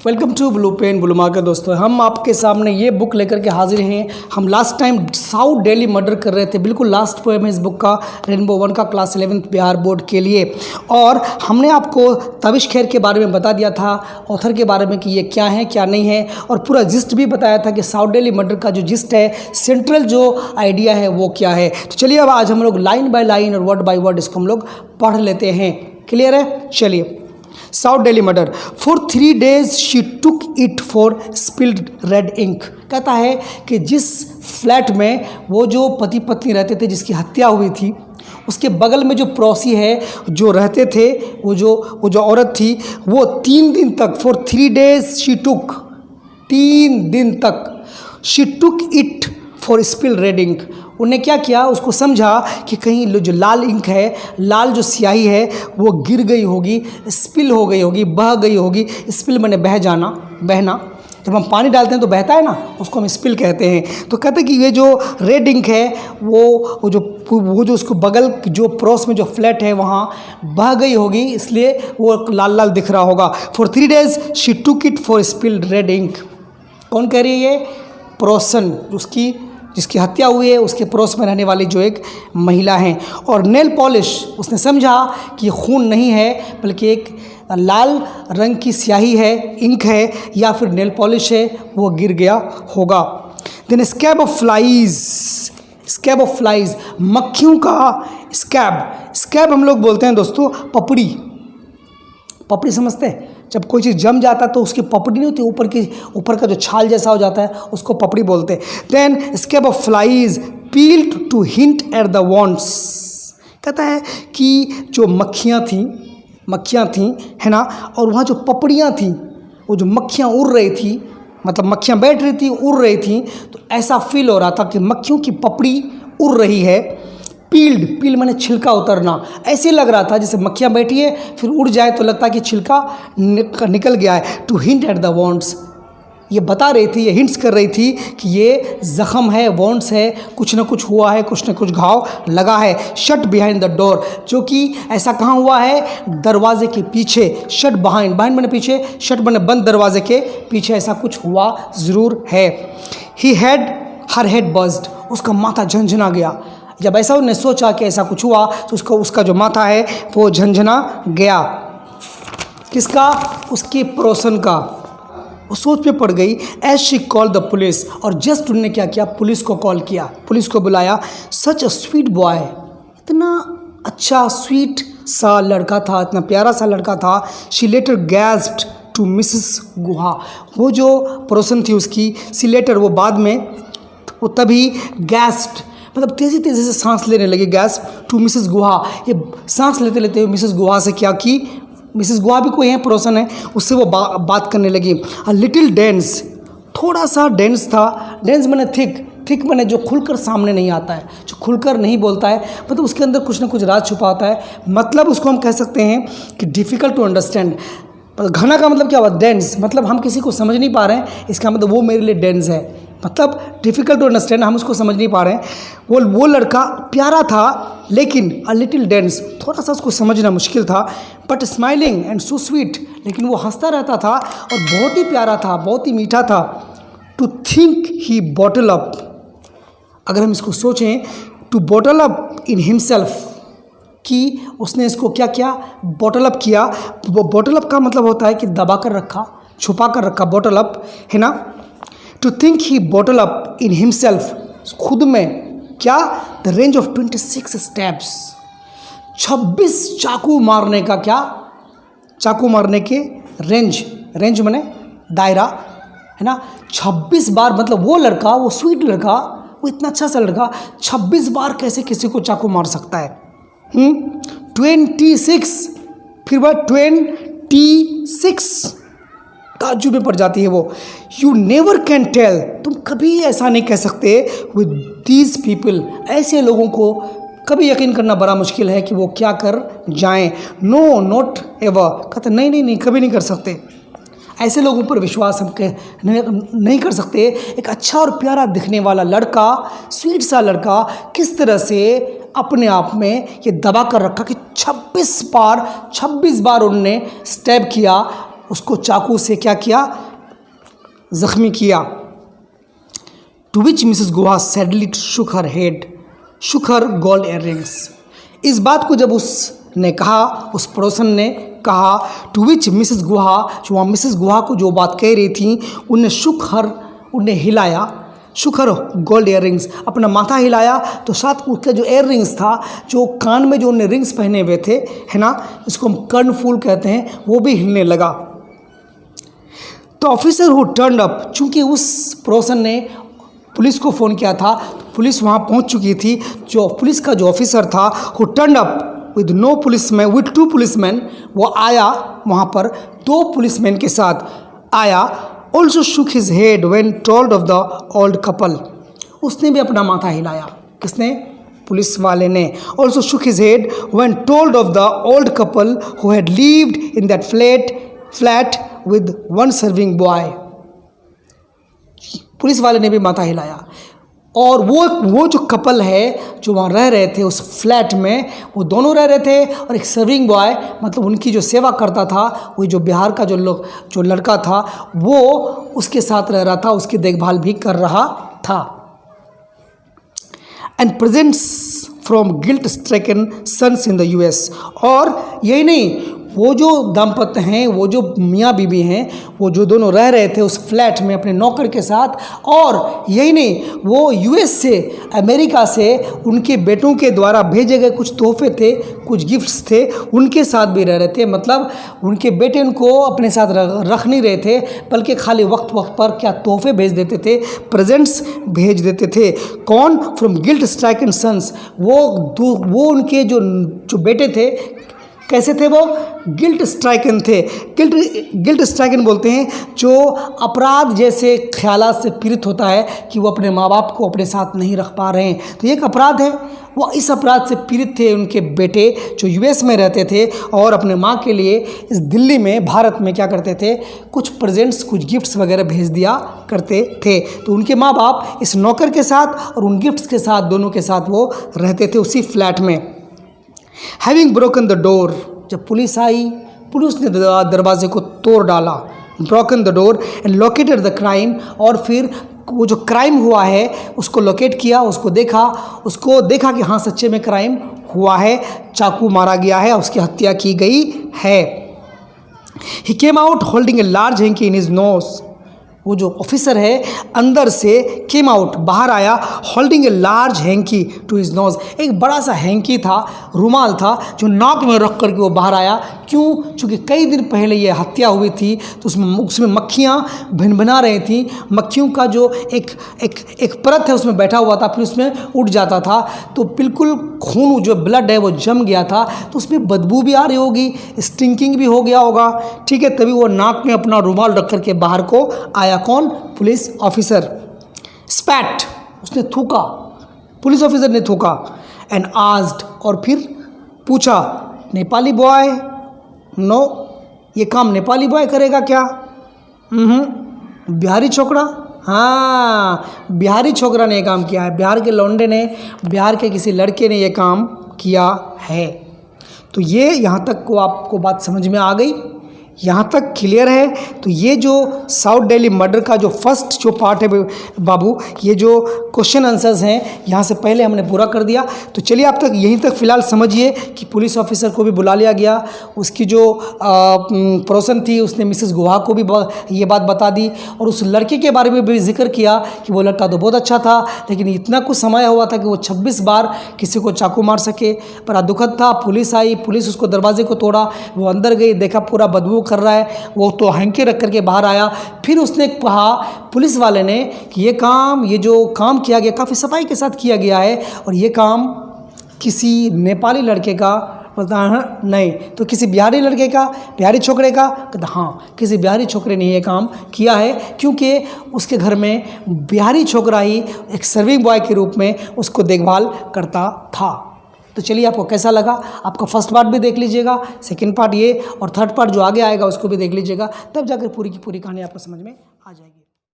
Welcome to blue pen blue marker. दोस्तों, हम आपके सामने ये बुक लेकर के हाजिर हैं। हम last time south Delhi murder कर रहे थे, बिल्कुल लास्ट पोएम है इस बुक का, रेनबो 1 का क्लास 11th बिहार बोर्ड के लिए। और हमने आपको तबिश खैर के बारे में बता दिया था, ऑथर के बारे में कि ये क्या है क्या नहीं है, और पूरा जिस्ट भी बताया था कि साउथ दिल्ली मर्डर का जो जिस्ट है, सेंट्रल जो आइडिया है वो क्या है। तो चलिए अब आज हम लोग लाइन बाय लाइन और वर्ड बाय वर्ड इसको हम लोग पढ़ लेते हैं। क्लियर है? चलिए। South Delhi murder. For 3 days she took it for spilled red ink. कहता है कि जिस फ्लैट में वो जो पति पत्नी रहते थे जिसकी हत्या हुई थी, उसके बगल में जो पड़ोसी है जो रहते थे, वो जो औरत थी, वो 3 दिन तक, फॉर 3 days शी टुक, 3 दिन तक, she took it for spilled red ink. उन्हें क्या किया, उसको समझा कि कहीं जो लाल इंक है, लाल जो स्याही है वो गिर गई होगी, स्पिल हो गई होगी, बह गई होगी। स्पिल माने बह जाना, बहना। जब हम पानी डालते हैं तो बहता है ना, उसको हम स्पिल कहते हैं। तो कहते हैं कि ये जो रेड इंक है वो जो उसको बगल जो पड़ोस में जो फ्लैट है वहाँ बह गई होगी, इसलिए वो लाल लाल दिख रहा होगा। For 3 days she took it for spilled red ink. कौन कह रही है ये? पड़ोसन, जिसकी हत्या हुई है, उसके पड़ोस में रहने वाली जो एक महिला हैं। और नेल पॉलिश, उसने समझा कि खून नहीं है बल्कि एक लाल रंग की स्याही है, इंक है, या फिर नेल पॉलिश है, वो गिर गया होगा। Then scab of flies. Scab of flies, मक्खियों का स्कैब। स्कैब हम लोग बोलते हैं दोस्तों पपड़ी। पपड़ी समझते हैं? जब कोई चीज़ जम जाता है तो उसकी पपड़ी नहीं होती, ऊपर का जो छाल जैसा हो जाता है उसको पपड़ी बोलते हैं। Then scab of flies peeled to hint at the wants. कहता है कि जो मक्खियाँ थीं है ना, और वहाँ जो पपड़ियाँ थीं, वो जो मक्खियाँ उड़ रही थी, मतलब मक्खियाँ बैठ रही थी, उड़ रही थी, तो ऐसा फील हो रहा था कि मक्खियों की पपड़ी उड़ रही है। पील माने छिलका उतरना। ऐसे लग रहा था जैसे मक्खियाँ बैठी है, फिर उड़ जाए तो लगता है कि छिलका निकल गया है। To hint at the wants, ये बता रही थी, ये हिंट्स कर रही थी कि ये ज़ख़म है, वॉन्ट्स है, कुछ ना कुछ हुआ है, कुछ ना कुछ घाव लगा है। शट बिहाइंड द डोर, जो कि ऐसा कहाँ हुआ है? दरवाजे के पीछे। शट बिहाइंड माने पीछे, शट माने बंद, दरवाजे के पीछे ऐसा कुछ हुआ ज़रूर है। ही हैड हर हेड बज्ड, उसका माथा झंझना गया। जब ऐसा उन्होंने सोचा कि ऐसा कुछ हुआ तो उसका जो माथा है वो झंझना गया। किसका? उसके पड़ोसन का। वो सोच में पड़ गई। As she call the police, और जस्ट उन्होंने क्या किया? पुलिस को कॉल किया, पुलिस को बुलाया। सच अ स्वीट बॉय, इतना अच्छा स्वीट सा लड़का था, इतना प्यारा सा लड़का था। शी लेटर गैस्प्ड टू मिसेस गुहा। वो जो पड़ोसन थी उसकी, शी लेटर, वो बाद में, वो तभी गैस्प्ड मतलब तेज़ी से सांस लेने लगी। गैस टू मिसेस गुहा, ये सांस लेते लेते हुए मिसेस गुहा से क्या की? मिसेस गुहा भी कोई है, पड़ोसन है, उससे वो बात करने लगी। अ लिटिल डेंस, थोड़ा सा डेंस था। डेंस माने थिक माने जो खुलकर सामने नहीं आता है, जो खुलकर नहीं बोलता है, मतलब उसके अंदर कुछ ना कुछ राज छुपा होता है। मतलब उसको हम कह सकते हैं कि डिफ़िकल्ट टू अंडरस्टैंड। घना का मतलब क्या हुआ? डेंस, मतलब हम किसी को समझ नहीं पा रहे हैं, इसका मतलब वो मेरे लिए डेंस है, मतलब डिफ़िकल्ट टू अंडरस्टैंड, हम उसको समझ नहीं पा रहे हैं। वो लड़का प्यारा था, लेकिन अ लिटिल डेंस, थोड़ा सा उसको समझना मुश्किल था। But smiling and so sweet, लेकिन वो हंसता रहता था और बहुत ही प्यारा था, बहुत ही मीठा था। To think he bottle up, अगर हम इसको सोचें, to bottle up in himself, कि उसने इसको क्या किया? बॉटल अप किया। वो बॉटल अप का मतलब होता है कि दबा कर रखा, छुपा कर रखा, बॉटल अप है ना। To think he bottle up in himself, खुद में क्या? द रेंज ऑफ 26 स्टेप्स, 26 चाकू मारने का, क्या? चाकू मारने के रेंज माने दायरा है ना। 26 बार, मतलब वो लड़का, वो स्वीट लड़का, वो इतना अच्छा सा लड़का 26 बार कैसे किसी को चाकू मार सकता है? 26, फिर वह 26 ताज्जुब में पड़ जाती है वो। यू नेवर कैन टेल, तुम कभी ऐसा नहीं कह सकते। विद दीज पीपल, ऐसे लोगों को कभी यकीन करना बड़ा मुश्किल है कि वो क्या कर जाएं। नो नॉट एवर, कहते नहीं, कभी नहीं कर सकते। ऐसे लोगों पर विश्वास हम नहीं कर सकते। एक अच्छा और प्यारा दिखने वाला लड़का, स्वीट सा लड़का, किस तरह से अपने आप में ये दबा कर रखा कि 26 बार उन्होंने स्टेप किया, उसको चाकू से क्या किया, ज़ख्मी किया। To which Mrs Guha sadly shook her head, shook her gold earrings. इस बात को जब उसने कहा, उस पड़ोसन ने कहा, टू विच मिसेस गुहा, जो वहाँ मिसेस गुहा को जो बात कह रही थी, उन्हें शुक हर, उन्हें हिलाया, शुक हर गोल्ड इयररिंग्स, अपना माथा हिलाया तो साथ उसका जो इयर रिंग्स था, जो कान में जो उन्हें रिंग्स पहने हुए थे, है ना, इसको हम कर्णफूल कहते हैं, वो भी हिलने लगा। तो ऑफिसर हु टर्न अप, चूँकि उस पड़ोसन ने पुलिस को फ़ोन किया था, पुलिस वहाँ पहुँच चुकी थी। जो पुलिस का जो ऑफिसर था, who turn up with no policeman, with 2 policeman, वो आया वहाँ पर 2 पुलिसमैन के साथ आया। Also shook his head when told of the old couple, उसने भी अपना माथा हिलाया। किसने? पुलिस वाले ने। Also shook his head when told of the old couple who had lived in that flat with 1 serving boy, police वाले ने भी माथा हिलाया। और वो जो कपल है जो वहाँ रह रहे थे उस फ्लैट में, वो दोनों रह रहे थे, और एक सर्विंग बॉय, मतलब उनकी जो सेवा करता था, वो जो बिहार का जो लड़का था, वो उसके साथ रह रहा था, उसकी देखभाल भी कर रहा था। And presents from guilt stricken sons in the US। और यही नहीं, वो जो दाम्पत्य हैं, वो जो मियाँ बीवी हैं, वो जो दोनों रह रहे थे उस फ्लैट में अपने नौकर के साथ, और यही नहीं, वो US से, अमेरिका से उनके बेटों के द्वारा भेजे गए कुछ तोहफे थे, कुछ गिफ्ट्स थे, उनके साथ भी रह रहे थे। मतलब उनके बेटे उनको अपने साथ रख नहीं रहे थे, बल्कि खाली वक्त वक्त पर क्या तोहफे भेज देते थे, प्रेजेंट्स भेज देते थे। कौन? फ्रॉम गिल्ट स्ट्राइकन सन्स, वो उनके जो बेटे थे, कैसे थे वो? गिल्ट स्ट्राइकन थे। गिल्ट स्ट्राइकन बोलते हैं जो अपराध जैसे ख्यालात से पीड़ित होता है कि वो अपने माँ बाप को अपने साथ नहीं रख पा रहे हैं, तो ये एक अपराध है। वो इस अपराध से पीड़ित थे उनके बेटे जो US में रहते थे, और अपने माँ के लिए इस दिल्ली में, भारत में क्या करते थे, कुछ प्रेजेंट्स, कुछ गिफ्ट्स वगैरह भेज दिया करते थे। तो उनके माँ बाप इस नौकर के साथ और उन गिफ्ट्स के साथ, दोनों के साथ वो रहते थे उसी फ्लैट में। हैविंग ब्रोकन द डोर, जब पुलिस आई, पुलिस ने दरवाजे को तोड़ डाला, broken the door and located the crime, और फिर वो जो क्राइम हुआ है उसको लोकेट किया, उसको देखा कि हाँ सच्चे में क्राइम हुआ है, चाकू मारा गया है, उसकी हत्या की गई है। He came out holding a large hanky in his nose, वो जो ऑफिसर है अंदर से केम आउट, बाहर आया, holding a large hanky to his nose, एक बड़ा सा हैंकी था, रुमाल था, जो नाक में रख करके वो बाहर आया। क्यों? क्योंकि कई दिन पहले ये हत्या हुई थी, तो उसमें मक्खियाँ भिनभिना रही थी। मक्खियों का जो एक परत है उसमें बैठा हुआ था, फिर उसमें उठ जाता था, तो बिल्कुल खून, जो ब्लड है वो जम गया था, तो उसमें बदबू भी आ रही होगी, स्टिंकिंग भी हो गया होगा। ठीक है, तभी वो नाक में अपना रुमाल रख करके बाहर को आया। कौन? Police officer. स्पैट, उसने थूका, पुलिस ऑफिसर ने थूका। एंड आस्क्ड, और फिर पूछा, नेपाली बॉय? नो, ये काम नेपाली बॉय करेगा क्या? बिहारी छोकरा? हाँ, बिहारी छोकरा ने ये काम किया है, बिहार के लौंडे ने, बिहार के किसी लड़के ने ये काम किया है। तो ये यहाँ तक को आपको बात समझ में आ गई, यहाँ तक क्लियर है। तो ये जो साउथ दिल्ली मर्डर का जो फर्स्ट जो पार्ट है बाबू, ये जो क्वेश्चन आंसर्स हैं यहाँ से पहले हमने पूरा कर दिया। तो चलिए आप तक यहीं तक फ़िलहाल समझिए कि पुलिस ऑफिसर को भी बुला लिया गया, उसकी जो पड़ोसन थी उसने मिसेस गुहा को भी ये बात बता दी, और उस लड़के के बारे में भी जिक्र किया कि वो लड़का तो बहुत अच्छा था, लेकिन इतना कुछ समय हुआ था कि वो 26 बार किसी को चाकू मार सके। बड़ा दुखद था। पुलिस आई, पुलिस उसको दरवाजे को तोड़ा, वो अंदर गई, देखा पूरा बदबू कर रहा है, वो तो हैंके रख करके बाहर आया। फिर उसने कहा पुलिस वाले ने कि ये जो काम किया गया काफ़ी सफाई के साथ किया गया है, और ये काम किसी नेपाली लड़के का पता नहीं, तो किसी बिहारी लड़के का, बिहारी छोकरे का? कहता हाँ, किसी बिहारी छोकरे ने ये काम किया है, क्योंकि उसके घर में बिहारी छोकरा ही एक सर्विंग बॉय के रूप में उसको देखभाल करता था। तो चलिए आपको कैसा लगा? आपका फर्स्ट पार्ट भी देख लीजिएगा, सेकंड पार्ट ये, और थर्ड पार्ट जो आगे आएगा उसको भी देख लीजिएगा, तब जाकर पूरी की पूरी कहानी आपको समझ में आ जाएगी।